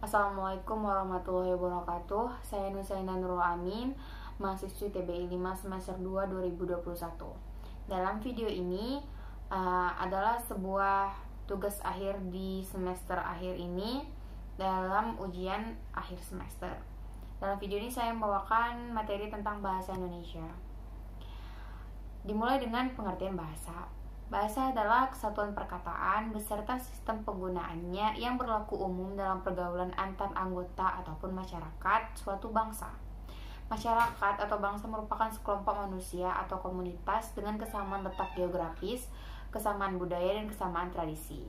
Assalamualaikum warahmatullahi wabarakatuh. Saya Nusaina Nurul Amin, mahasiswi TBI 5 semester 2 2021. Dalam video ini adalah sebuah tugas akhir di semester akhir ini dalam ujian akhir semester. Dalam video ini saya membawakan materi tentang bahasa Indonesia. Dimulai dengan pengertian bahasa. Bahasa adalah kesatuan perkataan beserta sistem penggunaannya yang berlaku umum dalam pergaulan antar anggota ataupun masyarakat suatu bangsa. Masyarakat atau bangsa merupakan sekelompok manusia atau komunitas dengan kesamaan letak geografis, kesamaan budaya, dan kesamaan tradisi.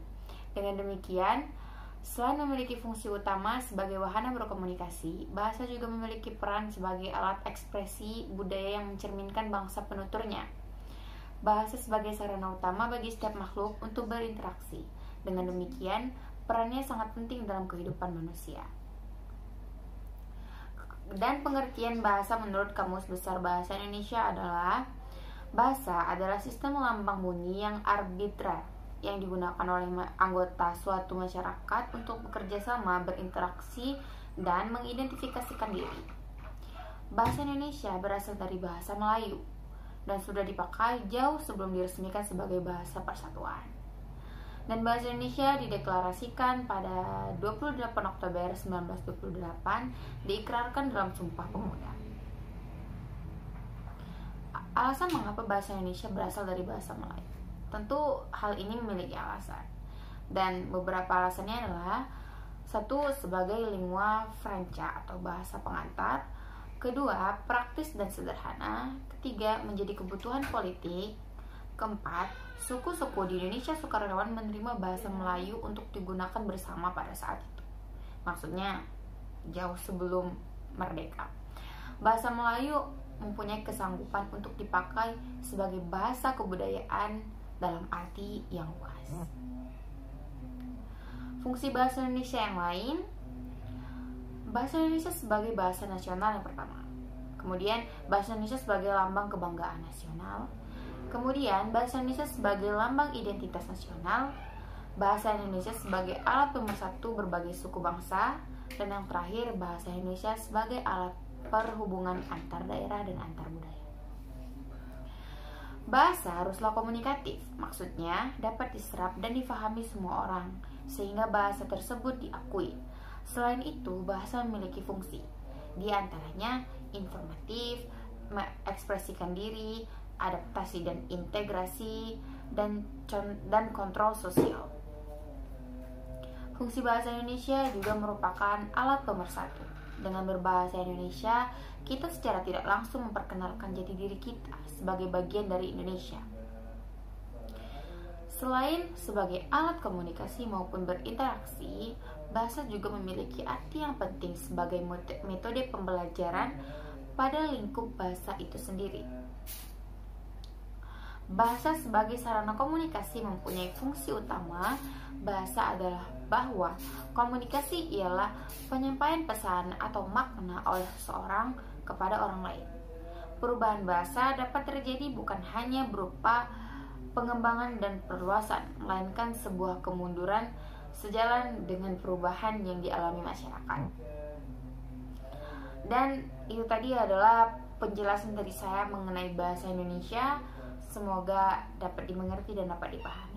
Dengan demikian, selain memiliki fungsi utama sebagai wahana berkomunikasi, bahasa juga memiliki peran sebagai alat ekspresi budaya yang mencerminkan bangsa penuturnya. Bahasa sebagai sarana utama bagi setiap makhluk untuk berinteraksi. Dengan demikian, perannya sangat penting dalam kehidupan manusia. Dan pengertian bahasa menurut Kamus Besar Bahasa Indonesia adalah: bahasa adalah sistem lambang bunyi yang arbitrar yang digunakan oleh anggota suatu masyarakat untuk bekerja sama, berinteraksi, dan mengidentifikasikan diri. Bahasa Indonesia berasal dari bahasa Melayu dan sudah dipakai jauh sebelum diresmikan sebagai bahasa persatuan. Dan bahasa Indonesia dideklarasikan pada 28 Oktober 1928, diikrarkan dalam Sumpah Pemuda. Alasan mengapa bahasa Indonesia berasal dari bahasa Melayu? Tentu hal ini memiliki alasan. Dan beberapa alasannya adalah: satu, sebagai lingua franca atau bahasa pengantar; kedua, praktis dan sederhana; ketiga, menjadi kebutuhan politik; keempat, suku-suku di Indonesia sukarelawan menerima bahasa Melayu untuk digunakan bersama pada saat itu. Maksudnya, jauh sebelum merdeka. Bahasa Melayu mempunyai kesanggupan untuk dipakai sebagai bahasa kebudayaan dalam arti yang luas. Fungsi bahasa Indonesia yang lain: bahasa Indonesia sebagai bahasa nasional yang pertama. Kemudian, bahasa Indonesia sebagai lambang kebanggaan nasional. Kemudian, bahasa Indonesia sebagai lambang identitas nasional. Bahasa Indonesia sebagai alat pemersatu berbagai suku bangsa. Dan yang terakhir, bahasa Indonesia sebagai alat perhubungan antar daerah dan antar budaya. Bahasa haruslah komunikatif, maksudnya dapat diserap dan difahami semua orang, sehingga bahasa tersebut diakui. Selain itu, bahasa memiliki fungsi, di antaranya informatif, mengekspresikan diri, adaptasi dan integrasi, dan kontrol sosial. Fungsi bahasa Indonesia juga merupakan alat pemersatu. Dengan berbahasa Indonesia, kita secara tidak langsung memperkenalkan jati diri kita sebagai bagian dari Indonesia. Selain sebagai alat komunikasi maupun berinteraksi, bahasa juga memiliki arti yang penting sebagai metode pembelajaran pada lingkup bahasa itu sendiri. Bahasa sebagai sarana komunikasi mempunyai fungsi utama. Bahasa adalah bahwa komunikasi ialah penyampaian pesan atau makna oleh seseorang kepada orang lain. Perubahan bahasa dapat terjadi bukan hanya berupa pengembangan dan perluasan, melainkan sebuah kemunduran sejalan dengan perubahan yang dialami masyarakat. Dan itu tadi adalah penjelasan dari saya mengenai bahasa Indonesia. Semoga dapat dimengerti dan dapat dipahami.